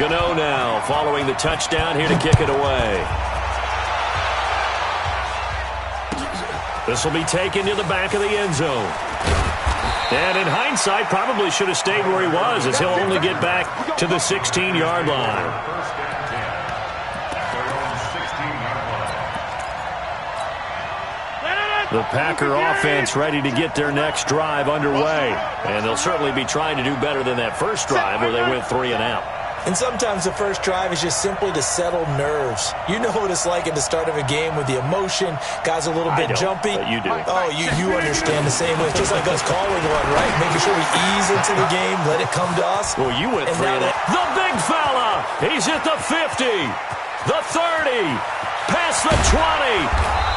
Gano now following the touchdown here to kick it away. This will be taken to the back of the end zone. And in hindsight, probably should have stayed where he was, as he'll only get back to the 16-yard line. The Packer offense ready to get their next drive underway. And they'll certainly be trying to do better than that first drive where they went 3 and out. And sometimes the first drive is just simply to settle nerves. You know what it's like at the start of a game with the emotion. Guys are a little bit jumpy. But you do. Oh, you understand the same way. It's just like us calling one, right? Making sure we ease into the game, let it come to us. Well, you went 3 and out. The big fella. He's at the 50, the 30, past the 20.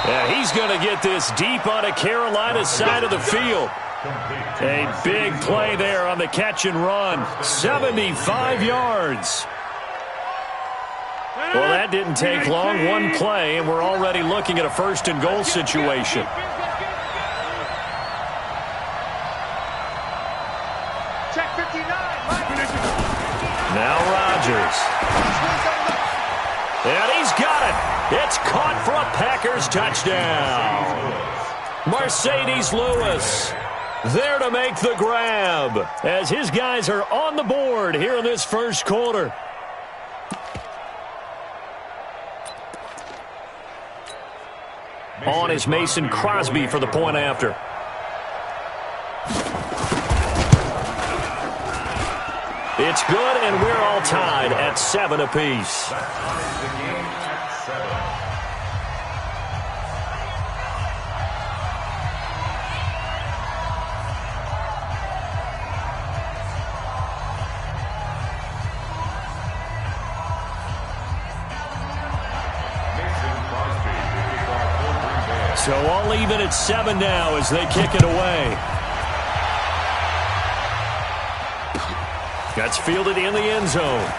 And he's going to get this deep on a Carolina side of the field. A big play there on the catch and run. 75 yards. Well, that didn't take long. One play, and we're already looking at a first and goal situation. Check 59. Now Rodgers. And he's got it. It's caught for a Packers touchdown. Mercedes Lewis there to make the grab as his guys are on the board here in this first quarter. On is Mason Crosby for the point after. It's good, and we're all tied at 7 apiece. So all even at 7 now as they kick it away. That's fielded in the end zone.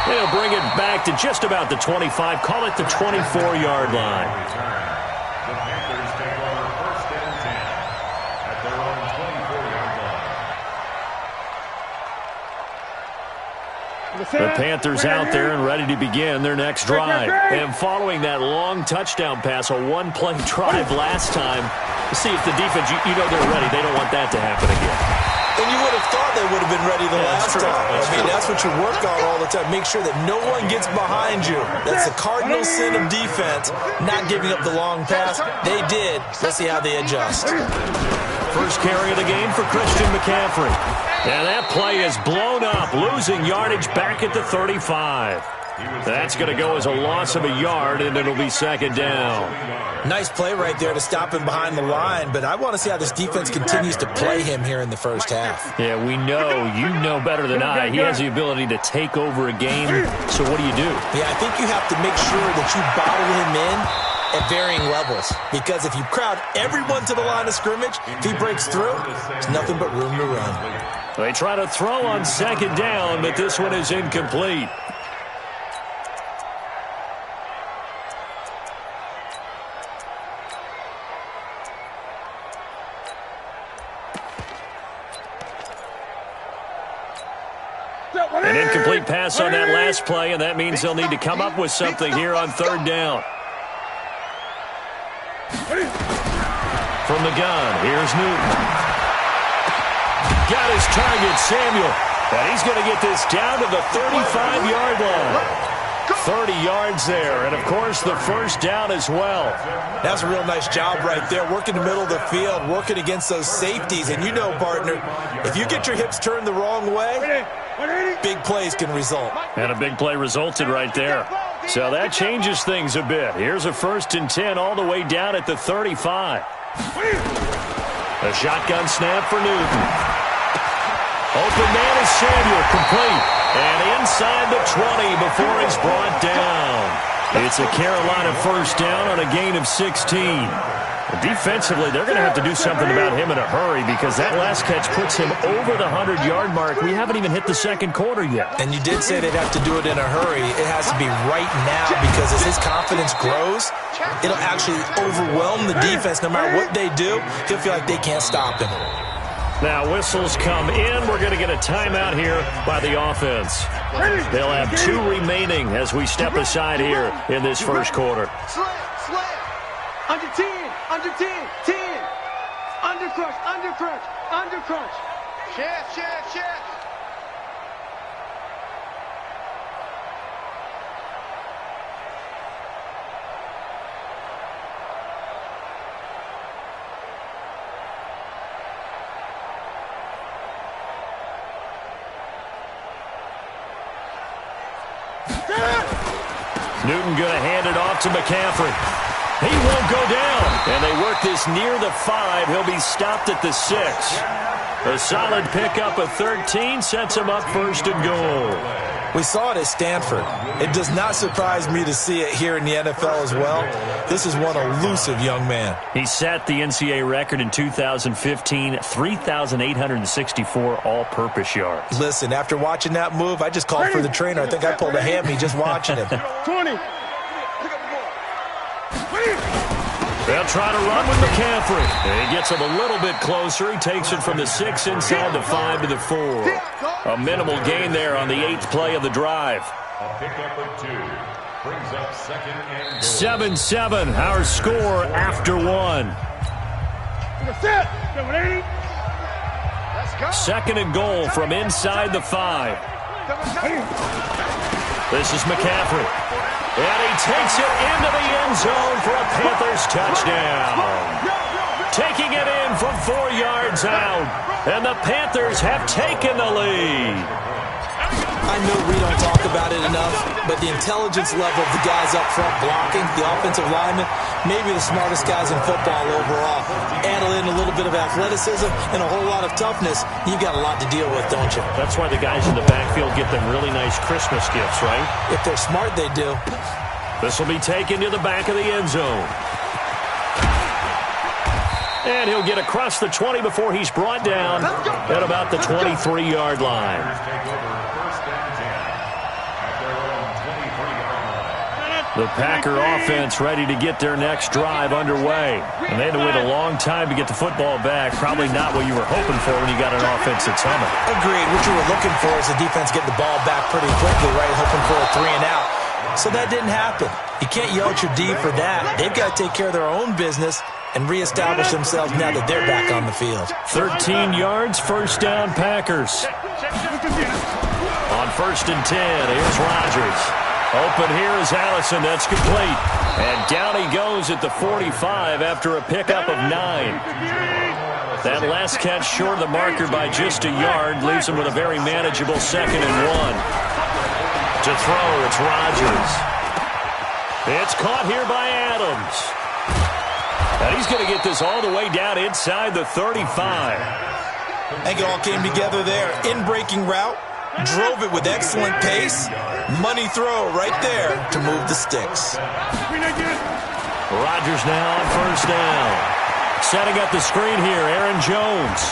They'll bring it back to just about the 25. Call it the 24-yard line. The Panthers take over first and 10 at their own 24-yard line. The Panthers out there and ready to begin their next drive. And following that long touchdown pass, a one-play drive last time, see if the defense, you know they're ready. They don't want that to happen again. And you would have thought they would have been ready the last time. I mean, that's what you work on all the time. Make sure that no one gets behind you. That's the cardinal sin of defense, not giving up the long pass. They did. Let's see how they adjust. First carry of the game for Christian McCaffrey. And that play is blown up, losing yardage back at the 35. That's going to go as a loss of a yard, and it'll be second down. Nice play right there to stop him behind the line, but I want to see how this defense continues to play him here in the first half. Yeah, we know. You know better than I. He has the ability to take over a game, so what do you do? Yeah, I think you have to make sure that you bottle him in at varying levels, because if you crowd everyone to the line of scrimmage, if he breaks through, there's nothing but room to run. They try to throw on second down, but this one is incomplete. An incomplete pass on that last play, and that means they'll need to come up with something here on third down. From the gun, here's Newton. Got his target, Samuel. And he's going to get this down to the 35-yard line. 30 yards there, and of course the first down as well. That's a real nice job right there, working the middle of the field, working against those safeties. And you know, partner, if you get your hips turned the wrong way, big plays can result. And a big play resulted right there. So that changes things a bit. Here's a first and 10 all the way down at the 35. A shotgun snap for Newton. Open man is Samuel, complete. And inside the 20 before he's brought down. It's a Carolina first down on a gain of 16. Defensively, they're going to have to do something about him in a hurry, because that last catch puts him over the 100-yard mark. We haven't even hit the second quarter yet. And you did say they'd have to do it in a hurry. It has to be right now, because as his confidence grows, it'll actually overwhelm the defense. No matter what they do, he'll feel like they can't stop him. Now whistles come in. We're going to get a timeout here by the offense. They'll have 2 remaining as we step aside here in this first quarter. Slam. Under 10. Under 10. 10. Under crunch. Chef. Newton going to hand it off to McCaffrey. He won't go down. And they work this near the 5. He'll be stopped at the 6. A solid pickup of 13 sets him up first and goal. We saw it at Stanford. It does not surprise me to see it here in the NFL as well. This is one elusive young man. He set the NCAA record in 2015, 3,864 all-purpose yards. Listen, after watching that move, I just called for the trainer. I think I pulled a hammy just watching him. 20. They'll try to run with McCaffrey. And he gets him a little bit closer. He takes it from the 6 inside the 5 to the 4. A minimal gain there on the 8th play of the drive. A pickup of 2 brings up 2nd and 7-7, our score after 1. Second and goal from inside the 5. This is McCaffrey. And he takes it into the end zone for a Panthers touchdown. Taking it in from 4 yards out. And the Panthers have taken the lead. I know we don't talk about it enough, but the intelligence level of the guys up front blocking, the offensive linemen, maybe the smartest guys in football overall. Add in a little bit of athleticism and a whole lot of toughness, you've got a lot to deal with, don't you? That's why the guys in the backfield get them really nice Christmas gifts, right? If they're smart, they do. This will be taken to the back of the end zone. And he'll get across the 20 before he's brought down at about the 23-yard line. The Packer offense ready to get their next drive underway. And they had to wait a long time to get the football back. Probably not what you were hoping for when you got an offense that's humming. Agreed. What you were looking for is the defense getting the ball back pretty quickly, right? Hoping for a 3 and out. So that didn't happen. You can't yell at your D for that. They've got to take care of their own business and reestablish themselves now that they're back on the field. 13 yards, first down Packers. On 1st and 10, here's Rodgers. Open here is Allison. That's complete. And down he goes at the 45 after a pickup of 9. That last catch short of the marker by just a yard leaves him with a very manageable 2nd and 1. To throw, it's Rodgers. It's caught here by Adams. And he's going to get this all the way down inside the 35. I think it all came together there. In-breaking route. Drove it with excellent pace. Money throw right there to move the sticks. Rodgers now on 1st down. Setting up the screen here, Aaron Jones.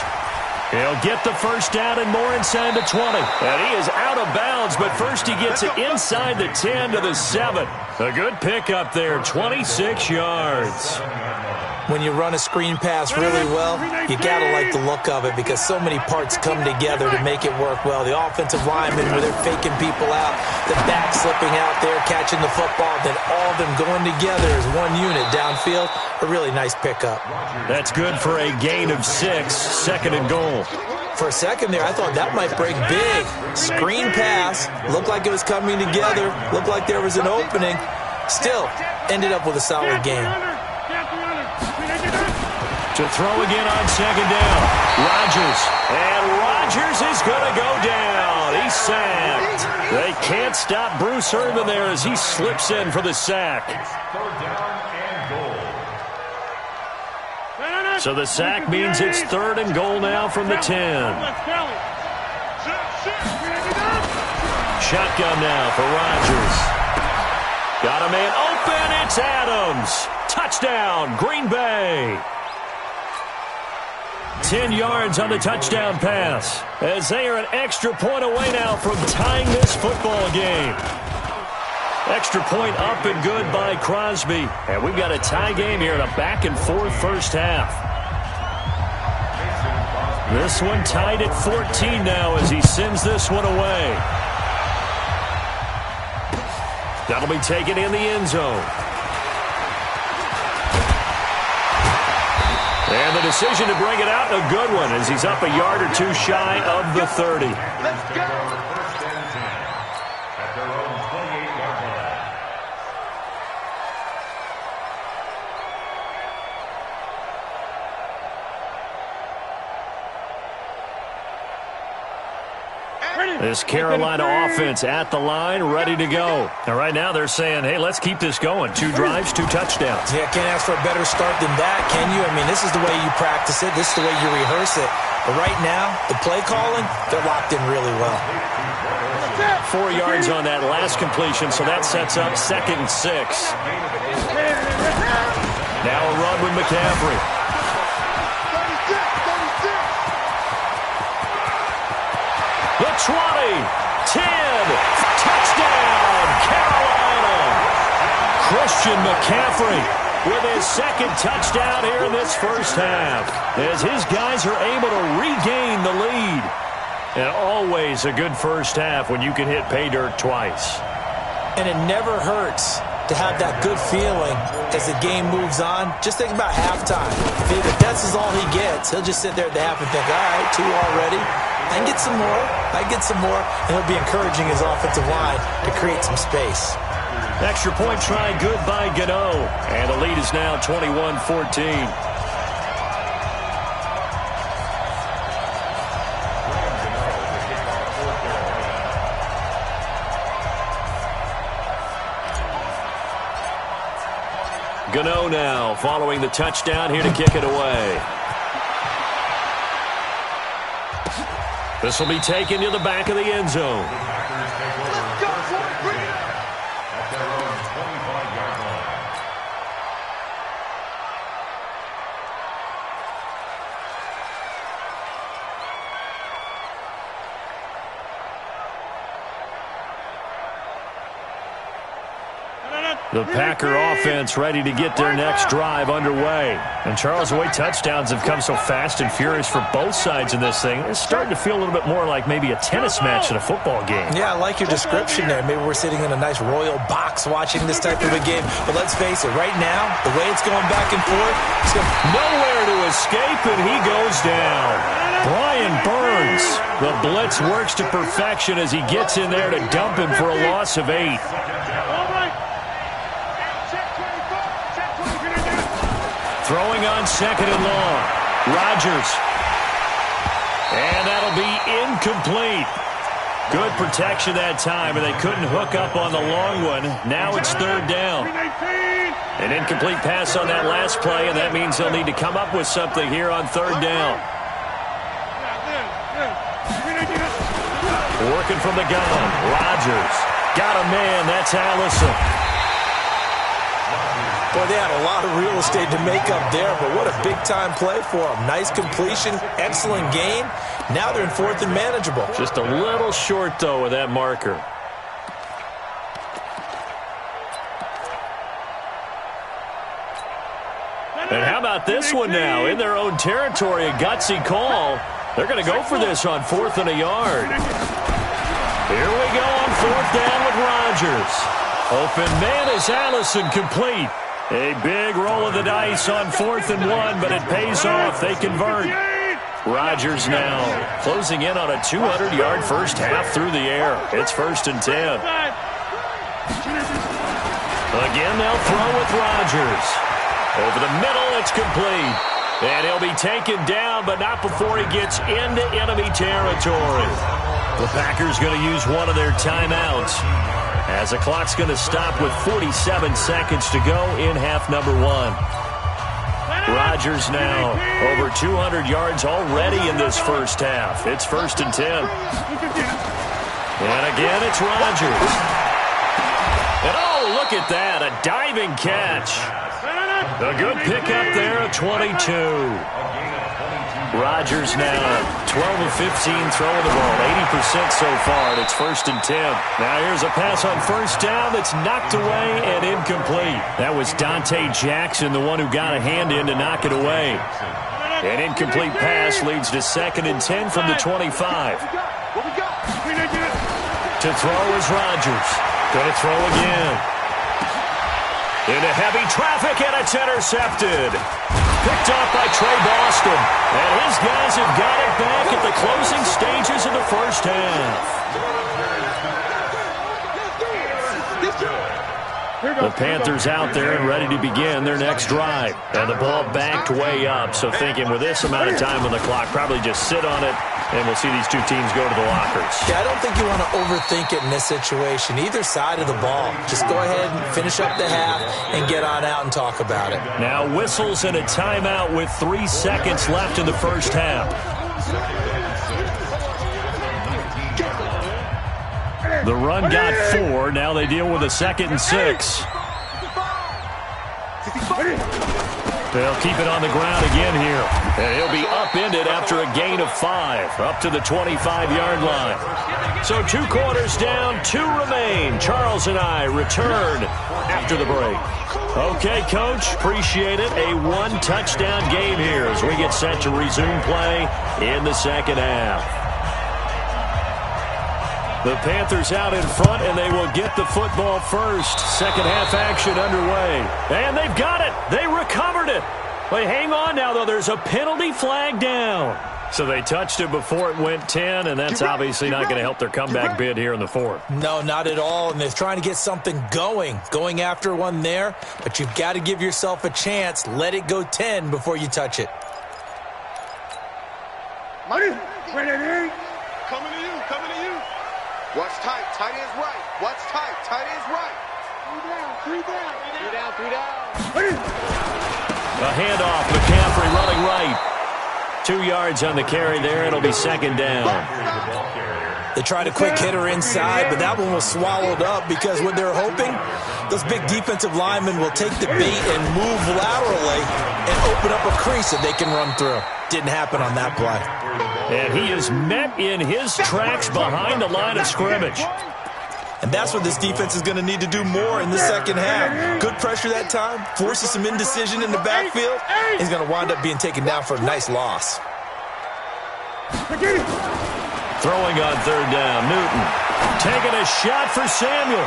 He'll get the first down and more inside the 20. And he is out of bounds, but first he gets it inside the 10 to the 7. A good pickup there, 26 yards. When you run a screen pass really well, you got to like the look of it because so many parts come together to make it work well. The offensive linemen, where they're faking people out, the back slipping out there, catching the football, then all of them going together as one unit downfield. A really nice pickup. That's good for a gain of 6, 2nd and goal. For a second there, I thought that might break big. Screen pass, looked like it was coming together, looked like there was an opening. Still, ended up with a solid game. To throw again on 2nd down. Rodgers. And Rodgers is going to go down. He's sacked. They can't stop Bruce Irvin there as he slips in for the sack. 3rd down and goal. So the sack means it's 3rd and goal now from the 10. Shotgun now for Rodgers. Got a man open. It's Adams. Touchdown, Green Bay. 10 yards on the touchdown pass as they are an extra point away now from tying this football game. Extra point up and good by Crosby. And we've got a tie game here in a back-and-forth first half. This one tied at 14 now as he sends this one away. That'll be taken in the end zone. And the decision to bring it out, a good one, as he's up a yard or two shy of the 30. Let's go. First and 10 at their own 28-yard line. This Carolina offense at the line, ready to go. And right now they're saying, hey, let's keep this going. 2 drives, 2 touchdowns. Yeah, can't ask for a better start than that, can you? I mean, this is the way you practice it. This is the way you rehearse it. But right now, the play calling, they're locked in really well. 4 yards on that last completion, so that sets up 2nd and 6. Now a run with McCaffrey. 20, 10, touchdown, Carolina. Christian McCaffrey with his 2nd touchdown here in this first half, as his guys are able to regain the lead. And always a good first half when you can hit pay dirt twice. And it never hurts to have that good feeling as the game moves on. Just think about halftime. If that's all he gets, he'll just sit there at the half and think, all right, 2 already. I can get some more. I get some more. And he'll be encouraging his offensive line to create some space. Extra point try good by Gano. And the lead is now 21-14. Gano now following the touchdown here to kick it away. This will be taken to the back of the end zone. Let's go, bring it. At their own 25-yard line. The Packer offense ready to get their next drive underway. And Charles, the way touchdowns have come so fast and furious for both sides in this thing, it's starting to feel a little bit more like maybe a tennis match than a football game. Yeah, I like your description there. Maybe we're sitting in a nice royal box watching this type of a game. But let's face it, right now, the way it's going back and forth, it's going nowhere to escape, and he goes down. Brian Burns, the blitz works to perfection as he gets in there to dump him for a loss of 8. Throwing on 2nd and long. Rodgers. And that'll be incomplete. Good protection that time, and they couldn't hook up on the long one. Now it's 3rd down. An incomplete pass on that last play, and that means they'll need to come up with something here on 3rd down. Working from the gun. Rodgers. Got a man. That's Allison. Boy, they had a lot of real estate to make up there, but what a big-time play for them. Nice completion, excellent game. Now they're in 4th and manageable. Just a little short, though, with that marker. And how about this one now? In their own territory, a gutsy call. They're going to go for this on 4th and a yard. Here we go on 4th down with Rodgers. Open man is Allison, complete. A big roll of the dice on 4th and 1, but it pays off. They convert. Rodgers now closing in on a 200-yard first half through the air. It's 1st and 10. Again, they'll throw with Rodgers. Over the middle, it's complete. And he'll be taken down, but not before he gets into enemy territory. The Packers going to use one of their timeouts, as the clock's going to stop with 47 seconds to go in half number 1. Rodgers now over 200 yards already in this first half. It's 1st and 10. And again, it's Rodgers. And oh, look at that, a diving catch. A good pickup there at 22. Rodgers now 12 of 15 throwing the ball, 80% so far, and it's 1st and 10. Now here's a pass on 1st down that's knocked away and incomplete. That was Dante Jackson, the one who got a hand in to knock it away. An incomplete pass leads to 2nd and 10 from the 25. To throw is Rodgers. Going to throw again. Into heavy traffic, and it's intercepted. Picked off by Trey Boston. And his guys have got it back at the closing stages of the first half. The Panthers out there and ready to begin their next drive. And the ball backed way up. So thinking with this amount of time on the clock, probably just sit on it, and we'll see these two teams go to the lockers. Yeah, I don't think you want to overthink it in this situation. Either side of the ball. Just go ahead and finish up the half and get on out and talk about it. Now whistles and a timeout with 3 seconds left in the first half. The run got 4. Now they deal with a 2nd and 6. They'll keep it on the ground again here. And he'll be upended after a gain of 5, up to the 25-yard line. So 2 quarters down, 2 remain. Charles and I return after the break. Okay, Coach, appreciate it. A 1-touchdown game here as we get set to resume play in the second half. The Panthers out in front, and they will get the football first. Second half action underway. And they've got it. They recovered it. But hang on now, though. There's a penalty flag down. So they touched it before it went 10, and that's obviously not going to help their comeback bid here in the fourth. No, not at all. And they're trying to get something going after one there. But you've got to give yourself a chance. Let it go 10 before you touch it. Coming to you, coming to you. Watch tight, tight is right. Watch tight, tight is right. 3 down. A handoff, McCaffrey running right. 2 yards on the carry there. It'll be 2nd down. They tried a quick hitter inside, but that one was swallowed up because what they're hoping, those big defensive linemen will take the bait and move laterally and open up a crease that they can run through. Didn't happen on that play. And he is met in his tracks behind the line of scrimmage. And that's what this defense is going to need to do more in the second half. Good pressure that time, forces some indecision in the backfield. He's going to wind up being taken down for a nice loss. Throwing on 3rd down, Newton. Taking a shot for Samuel.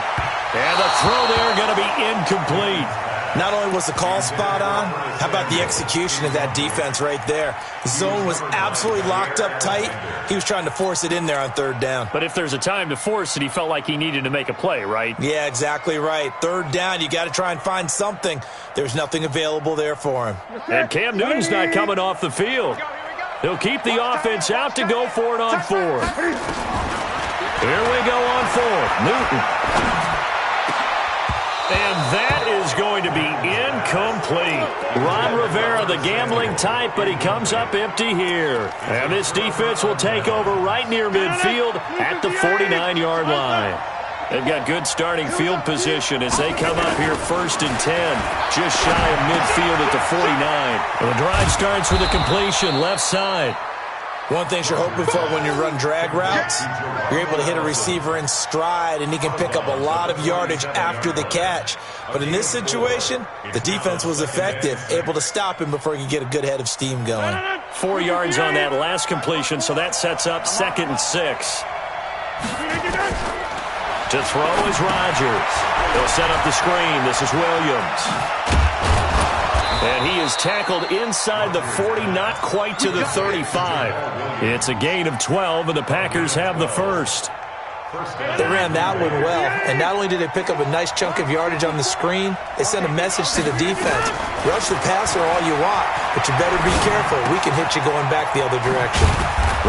And the throw there going to be incomplete. Not only was the call spot on, how about the execution of that defense right there? The zone was absolutely locked up tight. He was trying to force it in there on 3rd down. But if there's a time to force it, he felt like he needed to make a play, right? Yeah, exactly right. 3rd down, you got to try and find something. There's nothing available there for him. And Cam Newton's not coming off the field. He'll keep the offense out to go for it on 4th. Here we go on 4th. Newton. And that is going to be incomplete. Ron Rivera, the gambling type, but he comes up empty here. And this defense will take over right near midfield at the 49-yard line. They've got good starting field position as they come up here 1st and 10, just shy of midfield at the 49. And the drive starts with a completion left side. One thing you're hoping for when you run drag routes, you're able to hit a receiver in stride, and he can pick up a lot of yardage after the catch. But in this situation, the defense was effective, able to stop him before he could get a good head of steam going. 4 yards on that last completion, so that sets up 2nd and 6. To throw is Rodgers. They'll set up the screen. This is Williams. And he is tackled inside the 40, not quite to the 35. It's a gain of 12, and the Packers have the first. They ran that one well, and not only did they pick up a nice chunk of yardage on the screen, they sent a message to the defense. Rush the passer all you want, but you better be careful. We can hit you going back the other direction.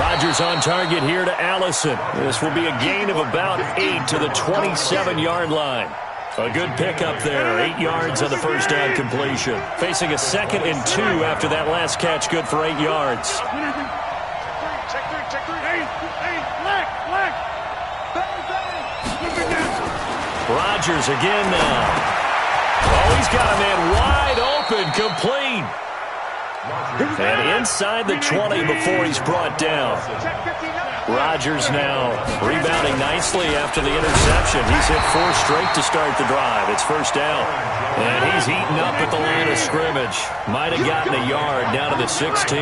Rodgers on target here to Allison. This will be a gain of about 8 to the 27-yard line. A good pickup there, 8 yards on the first down completion. Facing a 2nd and 2 after that last catch, good for 8 yards. Rodgers again now. Oh, he's got a man wide open, complete. And inside the 20 before he's brought down. Rodgers now rebounding nicely after the interception. He's hit 4 straight to start the drive. It's first down. And he's eaten up at the line of scrimmage. Might have gotten a yard down to the 16.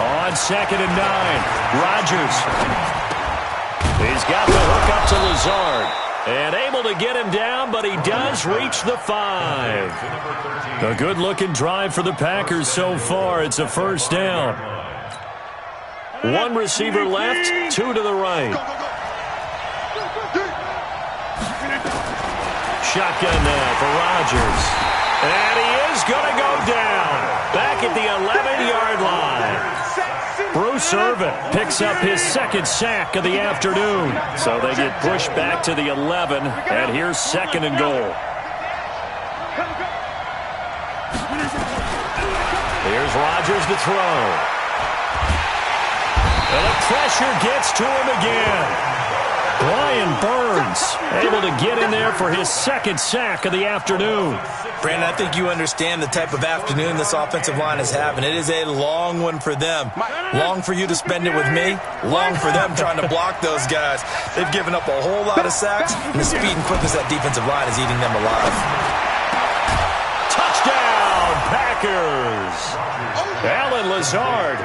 On 2nd and 9, Rodgers. He's got the hook up to Lazard. And able to get him down, but he does reach the 5. A good-looking drive for the Packers so far. It's a first down. 1 receiver left, 2 to the right. Shotgun now for Rodgers. And he is going to go down. Back at the 11-yard line. Bruce Irvin picks up his 2nd sack of the afternoon. So they get pushed back to the 11, and here's 2nd and goal. Here's Rodgers to throw. And the pressure gets to him again. Brian Burns able to get in there for his 2nd sack of the afternoon. Brandon, I think you understand the type of afternoon this offensive line is having. It is a long one for them. Long for you to spend it with me. Long for them trying to block those guys. They've given up a whole lot of sacks, and the speed and quickness of that defensive line is eating them alive. Touchdown, Packers! Alan Lazard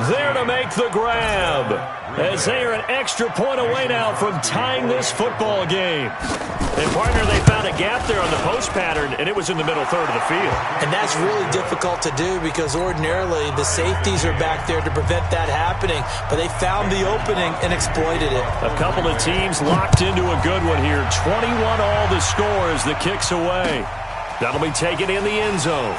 there to make the grab, as they are an extra point away now from tying this football game. And, partner, they found a gap there on the post pattern, and it was in the middle third of the field. And that's really difficult to do because ordinarily the safeties are back there to prevent that happening. But they found the opening and exploited it. A couple of teams locked into a good one here. 21 all the score as the kick's away. That'll be taken in the end zone.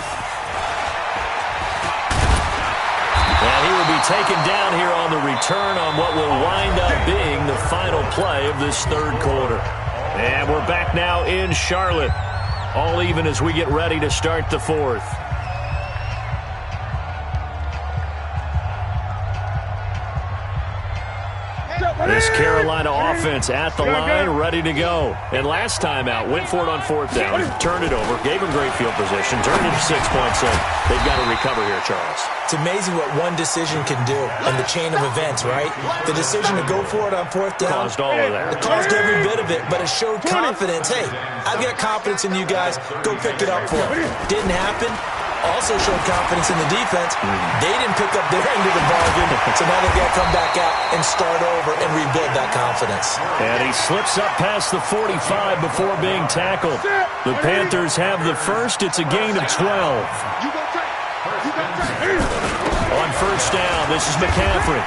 And he will be taken down here on the return on what will wind up being the final play of this third quarter. And we're back now in Charlotte. All even as we get ready to start the fourth. This Carolina offense at the line, ready to go. And last time out, went for it on 4th down, turned it over, gave him great field position, turned it to 6 points. So they've got to recover here, Charles. It's amazing what one decision can do in the chain of events, right? The decision to go for it on 4th down. Caused all of that. It caused every bit of it, but it showed confidence. Hey, I've got confidence in you guys. Go pick it up for it. Didn't happen. Also showed confidence in the defense. They didn't pick up their end of the bargain, so now they've got to come back out and start over and rebuild that confidence. And he slips up past the 45 before being tackled. The Panthers have the first. It's a gain of 12. On first down, this is McCaffrey.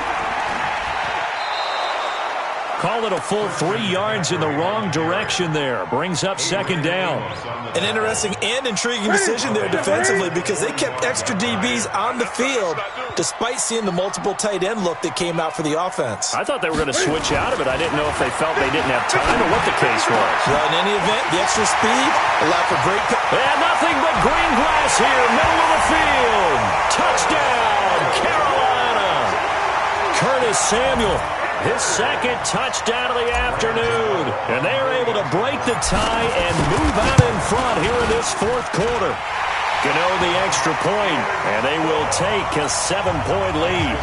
Call it a full 3 yards in the wrong direction there. Brings up 2nd down. An interesting and intriguing decision there defensively because they kept extra DBs on the field despite seeing the multiple tight end look that came out for the offense. I thought they were going to switch out of it. I didn't know if they felt they didn't have time or what the case was. Well, in any event, the extra speed allowed for great... And nothing but green grass here, middle of the field. Touchdown, Carolina. Curtis Samuel. His 2nd touchdown of the afternoon. And they are able to break the tie and move out in front here in this 4th quarter. Gano the extra point, and they will take a 7-point lead.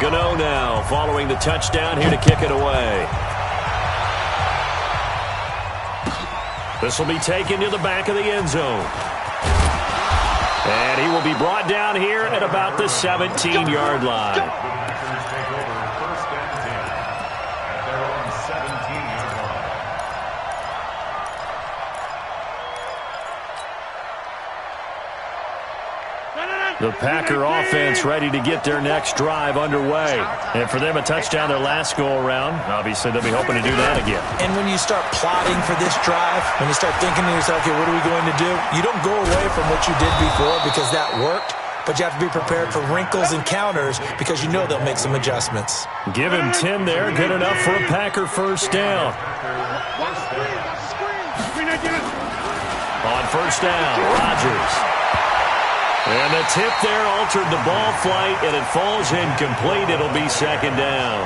Gano now following the touchdown here to kick it away. This will be taken to the back of the end zone. And he will be brought down here at about the 17-yard line. The Packer offense ready to get their next drive underway. And for them, a touchdown their last go-around. Obviously, they'll be hoping to do that again. And when you start plotting for this drive, when you start thinking to yourself, okay, what are we going to do? You don't go away from what you did before because that worked, but you have to be prepared for wrinkles and counters because you know they'll make some adjustments. Give him 10 there. Good enough for a Packer first down. On first down, Rodgers. And the tip there altered the ball flight, and it falls incomplete. It'll be second down.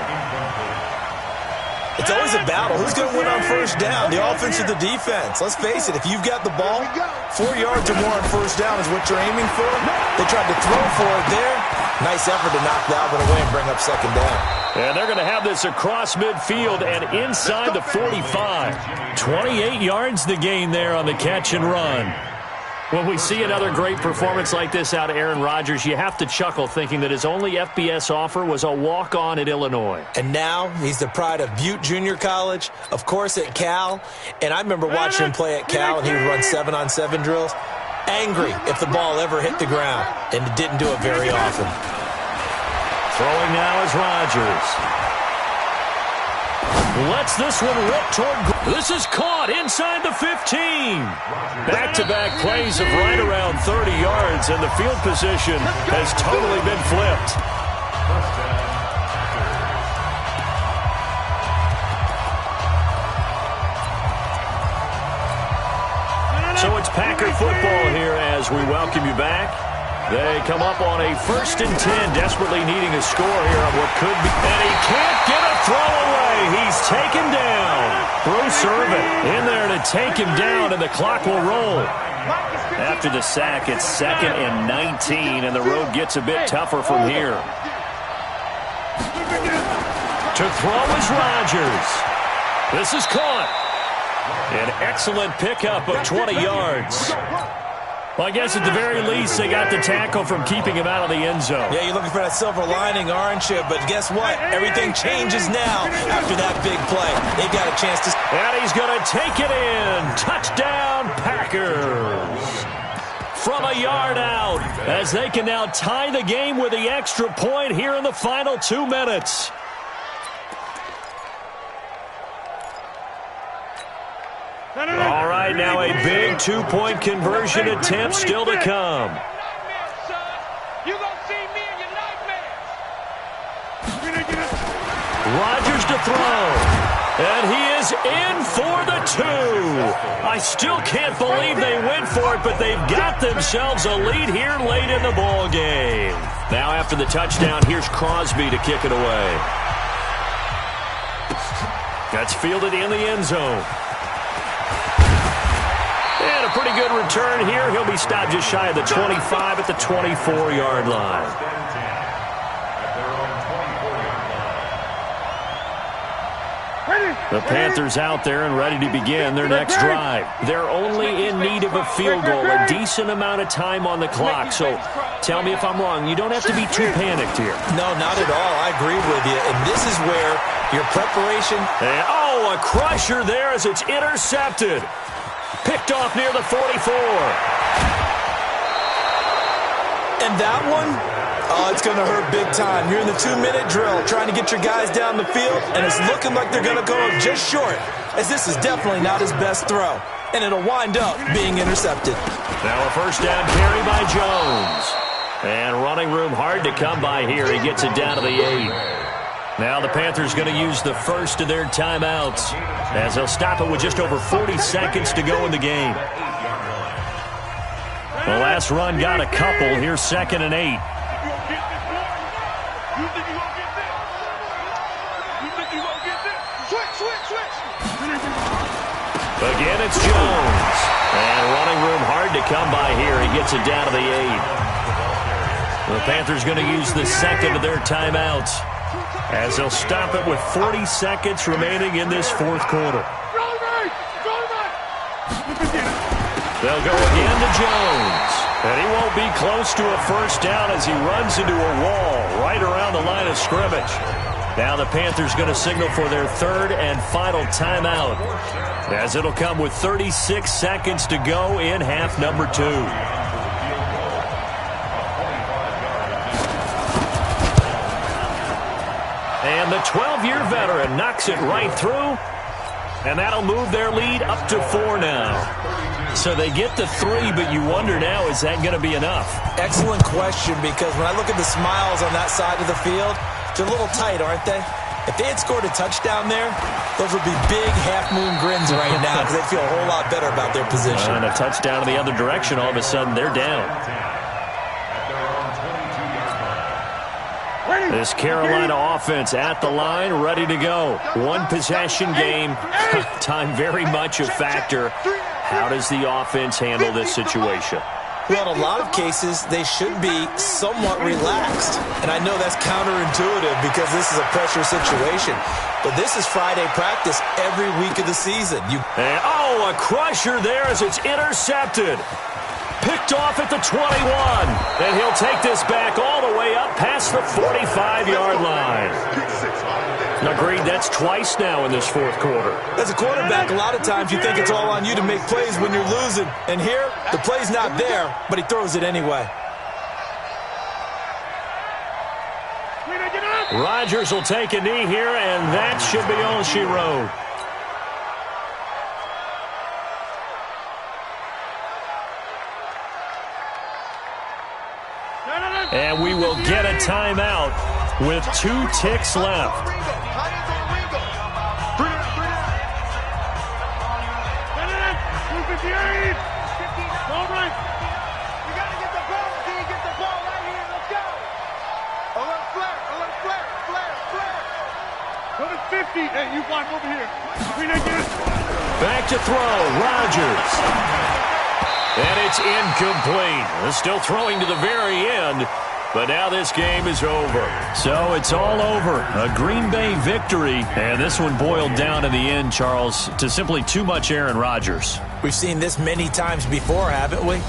It's always a battle. Who's going to win on first down, the offense or the defense? Let's face it, if you've got the ball, 4 yards or more on first down is what you're aiming for. They tried to throw for it there. Nice effort to knock that one away and bring up second down. And they're going to have this across midfield and inside the 45. 28 yards the gain there on the catch and run. When we see another great performance like this out of Aaron Rodgers, you have to chuckle thinking that his only FBS offer was a walk-on at Illinois. And now he's the pride of Butte Junior College, of course at Cal. And I remember watching him play at Cal, and he would run 7-on-7 drills. Angry if the ball ever hit the ground, and it didn't do it very often. Throwing now is Rodgers. Lets this one rip toward. This is caught inside the 15. Back-to-back plays of right around 30 yards, and the field position has totally been flipped. So it's Packer football here as we welcome you back. They come up on a 1st and 10, desperately needing a score here on what could be. And he can't get a throw away. He's taken down. Bruce Irvin in there to take him down, and the clock will roll. After the sack, it's 2nd and 19, and the road gets a bit tougher from here. To throw is Rodgers. This is caught. An excellent pickup of 20 yards. Well, I guess at the very least, they got the tackle from keeping him out of the end zone. Yeah, you're looking for that silver lining, aren't you? But guess what? Everything changes now after that big play. They've got a chance to... And he's going to take it in. Touchdown, Packers. From a yard out, as they can now tie the game with the extra point here in the final 2 minutes. All right, now a big 2-point conversion attempt still to come. Rodgers to throw. And he is in for the 2. I still can't believe they went for it, but they've got themselves a lead here late in the ball game. Now after the touchdown, here's Crosby to kick it away. That's fielded in the end zone. And a pretty good return here. He'll be stopped just shy of the 25 at the 24-yard line. The Panthers out there and ready to begin their next drive. They're only in need of a field goal, a decent amount of time on the clock. So tell me if I'm wrong. You don't have to be too panicked here. No, not at all. I agree with you. And this is where your preparation... And, oh, a crusher there as it's intercepted. Picked off near the 44. And that one, oh, it's going to hurt big time. You're in the 2-minute drill trying to get your guys down the field, and it's looking like they're going to go just short, as this is definitely not his best throw. And it'll wind up being intercepted. Now a first down carry by Jones. And running room hard to come by here. He gets it down to the 8. Now the Panthers going to use the first of their timeouts, as they'll stop it with just over 40 seconds to go in the game. The last run got a couple. Here's 2nd and 8. Again, it's Jones. And running room hard to come by here. He gets it down to the 8. The Panthers going to use the second of their timeouts, as they'll stop it with 40 seconds remaining in this fourth quarter. They'll go again to Jones. And he won't be close to a first down as he runs into a wall right around the line of scrimmage. Now the Panthers going to signal for their third and final timeout, as it'll come with 36 seconds to go in half number 2. And the 12-year veteran knocks it right through, and that'll move their lead up to 4 now. So they get the 3, but you wonder now, is that going to be enough? Excellent question, because when I look at the smiles on that side of the field, they're a little tight, aren't they? If they had scored a touchdown there, those would be big half-moon grins right now, because they feel a whole lot better about their position. And a touchdown in the other direction, all of a sudden they're down. This Carolina offense at the line, ready to go. One possession game. Time very much a factor. How does the offense handle this situation? Well, in a lot of cases, they should be somewhat relaxed. And I know that's counterintuitive because this is a pressure situation. But this is Friday practice every week of the season. A crusher there as it's intercepted. Picked off at the 21. And he'll take this back all the way up past the 45-yard line. Agreed, that's twice now in this fourth quarter. As a quarterback, a lot of times you think it's all on you to make plays when you're losing. And here, the play's not there, but he throws it anyway. Rodgers will take a knee here, and that should be all she wrote. And we will get a timeout with 2 ticks left. Hey, you watch over here. Back to throw, Rodgers. And it's incomplete. Still throwing to the very end, but now this game is over. So it's all over. A Green Bay victory, and this one boiled down in the end, Charles, to simply too much Aaron Rodgers. We've seen this many times before, haven't we?